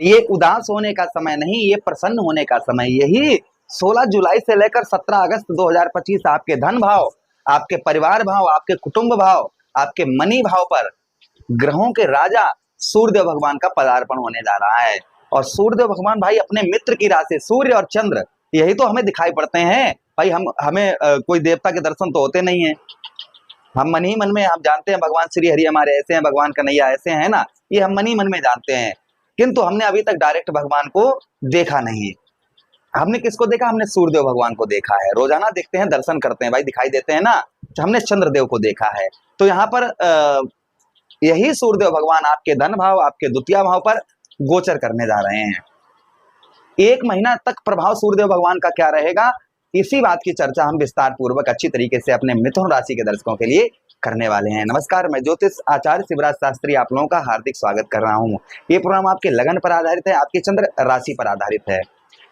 ये उदास होने का समय नहीं, ये प्रसन्न होने का समय। यही 16 जुलाई से लेकर 17 अगस्त 2025 आपके धन भाव, आपके परिवार भाव, आपके कुटुंब भाव, आपके मनी भाव पर ग्रहों के राजा सूर्यदेव भगवान का पदार्पण होने जा रहा है। और सूर्यदेव भगवान भाई अपने मित्र की राशि, सूर्य और चंद्र, यही तो हमें दिखाई पड़ते हैं भाई। हमें कोई देवता के दर्शन तो होते नहीं है। हम मन ही मन में हम जानते हैं भगवान श्री हरि हमारे ऐसे हैं, भगवान कन्हैया ऐसे हैं ना, ये हम मन ही मन में जानते हैं। किंतु हमने अभी तक डायरेक्ट भगवान को देखा नहीं। हमने किसको देखा? हमने सूर्यदेव भगवान को देखा है। रोजाना देखते हैं, दर्शन करते हैं भाई, दिखाई देते हैं ना। हमने चंद्रदेव को देखा है। तो यहाँ पर यही सूर्यदेव भगवान आपके धन भाव, आपके द्वितीय भाव पर गोचर करने जा रहे हैं। एक महीना तक प्रभाव सूर्यदेव भगवान का क्या रहेगा, इसी बात की चर्चा हम विस्तार पूर्वक अच्छी तरीके से अपने मिथुन राशि के दर्शकों के लिए करने वाले हैं। नमस्कार, मैं ज्योतिष आचार्य शिवराज शास्त्री आप लोगों का हार्दिक स्वागत कर रहा हूं। ये प्रोग्राम आपके लगन पर आधारित है, आपकी चंद्र राशि पर आधारित है।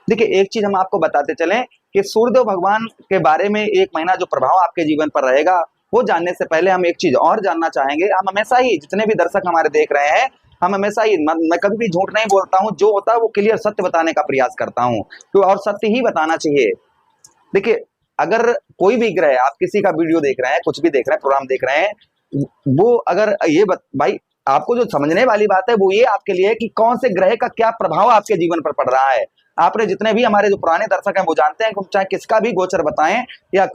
देखिए, एक चीज हम आपको बताते चलें कि सूर्यदेव भगवान के बारे में एक महीना जो प्रभाव आपके जीवन पर रहेगा, वो जानने से पहले हम एक चीज और जानना चाहेंगे। हम हमेशा ही, जितने भी दर्शक हमारे देख रहे हैं, हम हमेशा ही, मैं कभी भी झूठ नहीं बोलता हूँ, जो होता है वो क्लियर सत्य बताने का प्रयास करता हूँ, तो और सत्य ही बताना चाहिए। देखिए, अगर कोई भी ग्रह, आप किसी का वीडियो देख रहे हैं, कुछ भी देख रहे हैं, प्रोग्राम देख रहे हैं, वो अगर ये भाई आपको जो समझने वाली बात है वो ये आपके लिए है कि कौन से ग्रह का क्या प्रभाव आपके जीवन पर पड़ रहा है। आपने जितने भी हमारे जो पुराने दर्शक हैं वो जानते हैं कि चाहे किसका भी गोचर बताएं या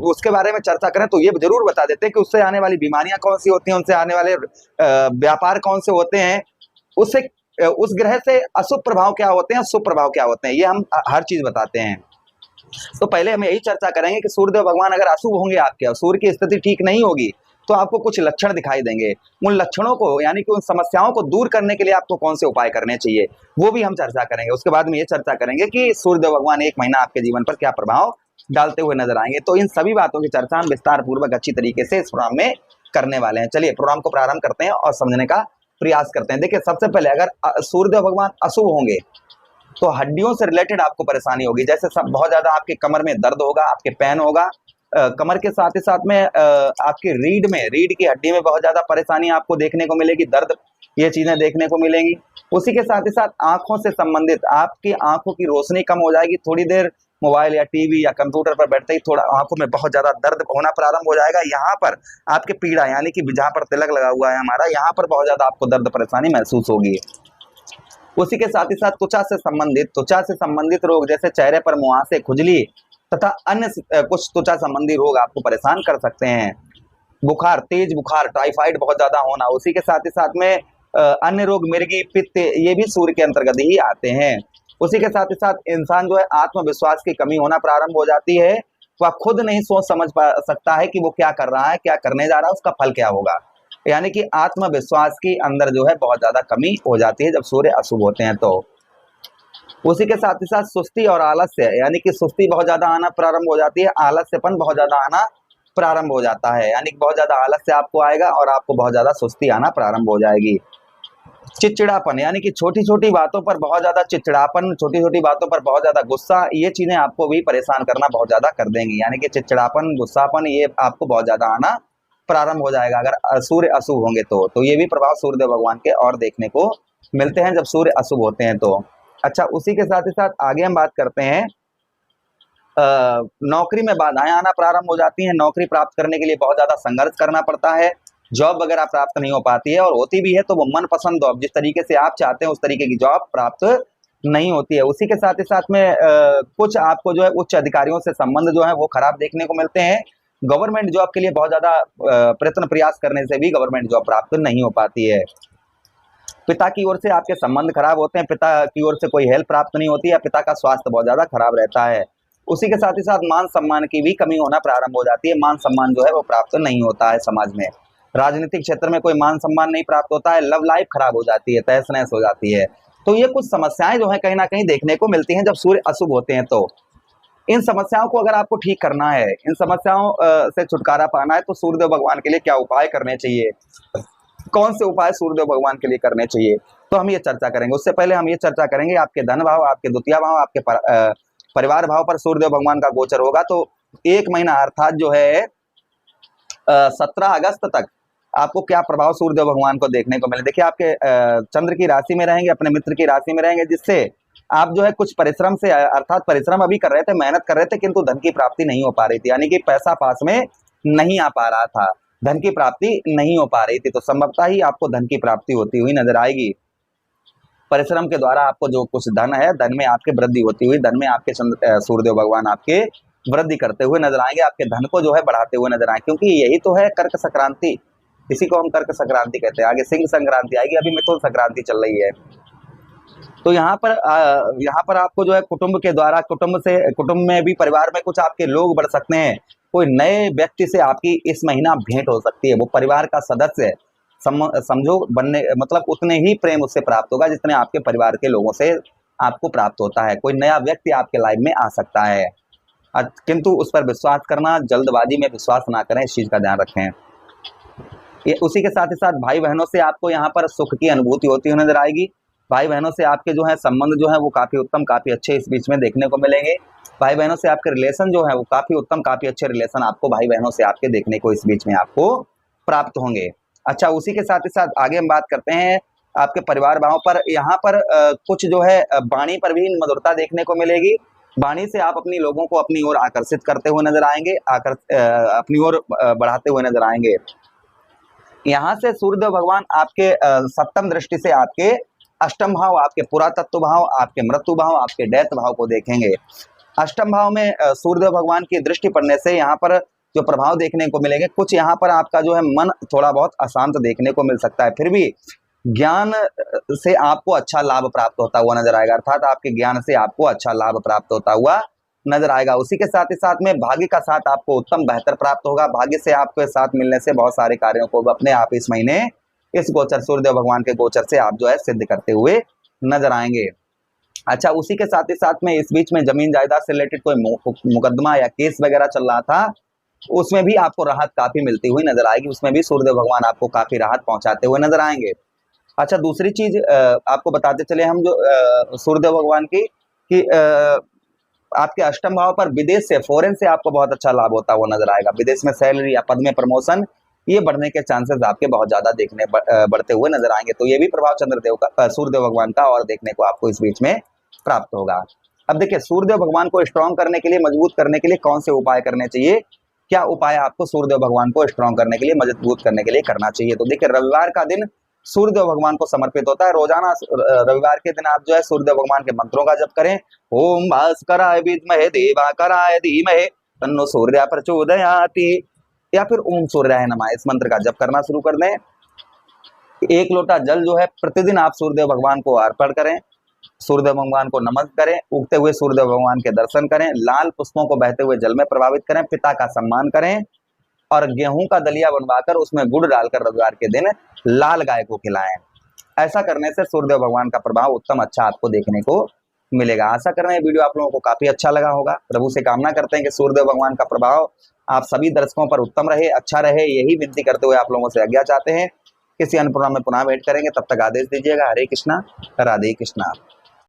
उसके बारे में चर्चा करें तो ये जरूर बता देते हैं कि उससे आने वाली बीमारियां कौन सी होती हैं, उनसे आने वाले व्यापार कौन से होते हैं, उससे उस ग्रह से अशुभ प्रभाव क्या होते हैं, शुभ प्रभाव क्या होते हैं, ये हम हर चीज बताते हैं। तो पहले हम यही चर्चा करेंगे कि सूर्यदेव भगवान अगर अशुभ होंगे आपके और सूर्य की स्थिति ठीक नहीं होगी तो आपको कुछ लक्षण दिखाई देंगे। उन लक्षणों को, यानी कि उन समस्याओं को दूर करने के लिए आपको कौन से उपाय करने चाहिए, वो भी हम चर्चा करेंगे। उसके बाद में ये चर्चा करेंगे कि सूर्यदेव भगवान एक महीना आपके जीवन पर क्या प्रभाव डालते हुए नजर आएंगे। तो इन सभी बातों की चर्चा हम विस्तार पूर्वक अच्छी तरीके से इस प्रोग्राम में करने वाले हैं। चलिए प्रोग्राम को प्रारंभ करते हैं और समझने का प्रयास करते हैं। देखिए, सबसे पहले अगर सूर्यदेव भगवान अशुभ होंगे तो हड्डियों से रिलेटेड आपको परेशानी होगी। जैसे सब बहुत ज्यादा आपके कमर में दर्द होगा, आपके पेन होगा, कमर के साथ ही साथ में आपकी रीढ़ की हड्डी में बहुत ज्यादा परेशानी आपको देखने को मिलेगी, दर्द, ये चीजें देखने को मिलेंगी। उसी के साथ ही साथ आंखों से संबंधित आपकी आंखों की रोशनी कम हो जाएगी। थोड़ी देर मोबाइल या टीवी या कंप्यूटर पर बैठते ही थोड़ा आंखों में बहुत ज्यादा दर्द होना प्रारंभ हो जाएगा। यहाँ पर आपके पीड़ा, यानी कि जहाँ पर तिलक लगा हुआ है हमारा, यहाँ पर बहुत ज्यादा आपको दर्द परेशानी महसूस होगी। उसी के साथ ही साथ त्वचा से संबंधित रोग, जैसे चेहरे पर मुहासे, खुजली तथा अन्य कुछ त्वचा संबंधी रोग आपको परेशान कर सकते हैं। बुखार, तेज बुखार, टाइफाइड बहुत ज्यादा होना, उसी के साथ ही साथ में अन्य रोग, मिर्गी, पित्त, ये भी सूर्य के अंतर्गत ही आते हैं। उसी के साथ ही साथ इंसान जो है आत्मविश्वास की कमी होना प्रारंभ हो जाती है। वह खुद नहीं सोच समझ सकता है कि वो क्या कर रहा है, क्या करने जा रहा है, उसका फल क्या होगा। यानी कि आत्मविश्वास की अंदर जो है बहुत ज्यादा कमी हो जाती है जब सूर्य अशुभ होते हैं। तो उसी के साथ ही साथ सुस्ती और आलस्य, यानी कि सुस्ती बहुत ज्यादा आना प्रारंभ हो जाती है, आलस्यपन बहुत ज्यादा आना प्रारंभ हो जाता है, यानी कि बहुत ज्यादा आलस्य आपको आएगा और आपको बहुत ज्यादा सुस्ती आना प्रारंभ हो जाएगी। चिड़चिड़ापन, यानी कि छोटी छोटी बातों पर बहुत ज्यादा चिड़चिड़ापन, छोटी छोटी बातों पर बहुत ज्यादा गुस्सा, ये चीजें आपको भी परेशान करना बहुत ज्यादा कर देंगी। यानी कि चिड़चिड़ापन, गुस्सापन, ये आपको बहुत ज्यादा आना प्रारंभ हो जाएगा अगर सूर्य अशुभ होंगे तो ये भी प्रभाव सूर्यदेव भगवान के और देखने को मिलते हैं जब सूर्य अशुभ होते हैं तो। अच्छा, उसी के साथ ही साथ आगे हम बात करते हैं, नौकरी में बाधाएं आना प्रारंभ हो जाती हैं। नौकरी प्राप्त करने के लिए बहुत ज्यादा संघर्ष करना पड़ता है। जॉब वगैरह प्राप्त नहीं हो पाती है, और होती भी है तो वो मनपसंद जॉब, जिस तरीके से आप चाहते हैं उस तरीके की जॉब प्राप्त नहीं होती है। उसी के साथ ही साथ में कुछ आपको जो है उच्च अधिकारियों से संबंध जो है वो खराब देखने को मिलते हैं। गवर्नमेंट जॉब के लिए बहुत ज्यादा प्रयत्न प्रयास करने से भी गवर्नमेंट जॉब प्राप्त नहीं हो पाती है। पिता की ओर से आपके संबंध खराब होते हैं, पिता की ओर से कोई हेल्प प्राप्त नहीं होती है, पिता का स्वास्थ्य बहुत ज्यादा खराब रहता है। उसी के साथ ही साथ मान सम्मान की भी कमी होना प्रारंभ हो जाती है। मान सम्मान जो है वो प्राप्त नहीं होता है समाज में। राजनीतिक क्षेत्र में कोई मान सम्मान नहीं प्राप्त होता है। लव लाइफ खराब हो जाती है, तहस नहस हो जाती है। तो ये कुछ समस्याएं जो है कहीं ना कहीं देखने को मिलती हैं जब सूर्य अशुभ होते हैं। तो इन समस्याओं को अगर आपको ठीक करना है, इन समस्याओं से छुटकारा पाना है, तो सूर्यदेव भगवान के लिए क्या उपाय करने चाहिए, कौन से उपाय सूर्यदेव भगवान के लिए करने चाहिए, तो हम ये चर्चा करेंगे। उससे पहले हम ये चर्चा करेंगे आपके धन भाव, आपके द्वितीय भाव, आपके परिवार भाव पर सूर्यदेव भगवान का गोचर होगा। तो एक महीना अर्थात जो है 17 अगस्त तक आपको क्या प्रभाव सूर्यदेव भगवान को देखने को मिले। देखिए आपके चंद्र की राशि में रहेंगे, अपने मित्र की राशि में रहेंगे, जिससे आप जो है कुछ परिश्रम से, अर्थात परिश्रम अभी कर रहे थे, मेहनत कर रहे थे, किंतु धन की प्राप्ति नहीं हो पा रही थी, यानी कि पैसा पास में नहीं आ पा रहा था, धन की प्राप्ति नहीं हो पा रही थी, तो संभवतः ही आपको धन की प्राप्ति होती हुई नजर आएगी। परिश्रम के द्वारा आपको जो कुछ धन है, धन में आपके वृद्धि होती हुई, धन में आपके सूर्यदेव भगवान आपके वृद्धि करते हुए नजर आएंगे, आपके धन को जो है बढ़ाते हुए नजर आएंगे, क्योंकि यही तो है कर्क संक्रांति, इसी को हम कर्क संक्रांति कहते हैं। आगे सिंह संक्रांति आएगी, अभी मिथुन संक्रांति चल रही है। तो यहाँ पर आपको जो है कुटुंब के द्वारा, कुटुंब में भी, परिवार में कुछ आपके लोग बढ़ सकते हैं, कोई नए व्यक्ति से आपकी इस महीना भेंट हो सकती है, वो परिवार का सदस्य है, समझो बनने, मतलब उतने ही प्रेम उससे प्राप्त होगा जितने आपके परिवार के लोगों से आपको प्राप्त होता है। कोई नया व्यक्ति आपके लाइफ में आ सकता है, किंतु उस पर विश्वास करना, जल्दबाजी में विश्वास ना करें, इस चीज का ध्यान रखें। ये उसी के साथ ही साथ भाई बहनों से आपको यहाँ पर सुख की अनुभूति होती हुई नजर आएगी। भाई बहनों से आपके जो है संबंध जो है वो काफी उत्तम, काफी अच्छे इस बीच में देखने को मिलेंगे। भाई बहनों से आपके रिलेशन जो है वो काफी उत्तम, काफी अच्छे रिलेशन आपको भाई बहनों से आपके देखने को इस बीच में आपको प्राप्त होंगे। अच्छा, उसी के साथ ही साथ आगे हम बात करते हैं आपके परिवार भाव पर। यहाँ पर कुछ जो है वाणी पर भी मधुरता देखने को मिलेगी। वाणी से आप अपनी लोगों को अपनी ओर आकर्षित करते हुए नजर आएंगे, अपनी ओर बढ़ाते हुए नजर आएंगे। यहाँ से सूर्यदेव भगवान आपके सप्तम दृष्टि से आपके अष्टम भाव, आपके पुरातत्व भाव, आपके मृत्यु भाव, आपके दैत्य भाव को देखेंगे। अष्टम भाव में सूर्यदेव भगवान की दृष्टि पड़ने से यहाँ पर जो प्रभाव देखने को मिलेंगे, कुछ यहाँ पर आपका जो है मन थोड़ा बहुत अशांत देखने को मिल सकता है, फिर भी ज्ञान से आपको अच्छा लाभ प्राप्त होता हुआ नजर आएगा, अर्थात आपके ज्ञान से आपको अच्छा लाभ प्राप्त होता हुआ नजर आएगा। उसी के साथ ही साथ में भाग्य का साथ आपको उत्तम बेहतर प्राप्त होगा। भाग्य से आपके साथ मिलने से बहुत सारे कार्यों को अपने आप इस महीने इस गोचर, सूर्यदेव भगवान के गोचर से आप जो है सिद्ध करते हुए नजर आएंगे। अच्छा, उसी के साथ ही साथ में इस बीच में जमीन जायदाद से रिलेटेड कोई मुकदमा या केस वगैरह चल रहा था, उसमें भी आपको राहत काफी मिलती हुई नजर आएगी, उसमें भी सूर्यदेव भगवान आपको काफी राहत पहुंचाते हुए नजर आएंगे। अच्छा, दूसरी चीज आपको बताते चले हम जो सूर्यदेव भगवान की, कि आपके अष्टम भाव पर विदेश से, फॉरेन से आपको बहुत अच्छा लाभ होता हुआ नजर आएगा। विदेश में सैलरी या पद में प्रमोशन, ये बढ़ने के चांसेस आपके बहुत ज्यादा बढ़ते हुए नजर आएंगे। तो ये भी प्रभाव चंद्रदेव का, सूर्यदेव भगवान का और देखने को आपको इस बीच में प्राप्त होगा। अब देखिए, सूर्यदेव भगवान को स्ट्रॉन्ग करने के लिए, मजबूत करने के लिए कौन से उपाय करने चाहिए, क्या उपाय आपको सूर्यदेव भगवान को स्ट्रॉन्ग करने के लिए, मजबूत करने के लिए करना चाहिए। तो देखिए, रविवार का दिन सूर्यदेव भगवान को समर्पित होता है। रोजाना रविवार के दिन आप जो है सूर्यदेव भगवान के मंत्रों का जप करें। ओम भास्कराय विद्महे देवाकराय धीमहि तन्नो सूर्य प्रचोदयाति, या फिर ओम सूर्याय नमः, इस मंत्र का जप करना शुरू कर दें। 1 लोटा जल जो है प्रतिदिन आप सूर्यदेव भगवान को अर्पण करें, सूर्यदेव भगवान को नमन करें, उगते हुए सूर्यदेव भगवान के दर्शन करें, लाल पुष्पों को बहते हुए जल में प्रभावित करें, पिता का सम्मान करें, और गेहूं का दलिया बनवाकर उसमें गुड़ डालकर रविवार के दिन लाल गाय को खिलाएं। ऐसा करने से सूर्यदेव भगवान का प्रभाव उत्तम अच्छा आपको देखने को मिलेगा। आशा कर रहे हैं वीडियो आप लोगों को काफी अच्छा लगा होगा। प्रभु से कामना करते हैं कि सूर्यदेव भगवान का प्रभाव आप सभी दर्शकों पर उत्तम रहे, अच्छा रहे, यही विनती करते हुए आप लोगों से आज्ञा चाहते हैं। किसी अन्य प्रोग्राम में पुनः भेंट करेंगे, तब तक आदेश दीजिएगा। हरे कृष्णा, राधे कृष्णा।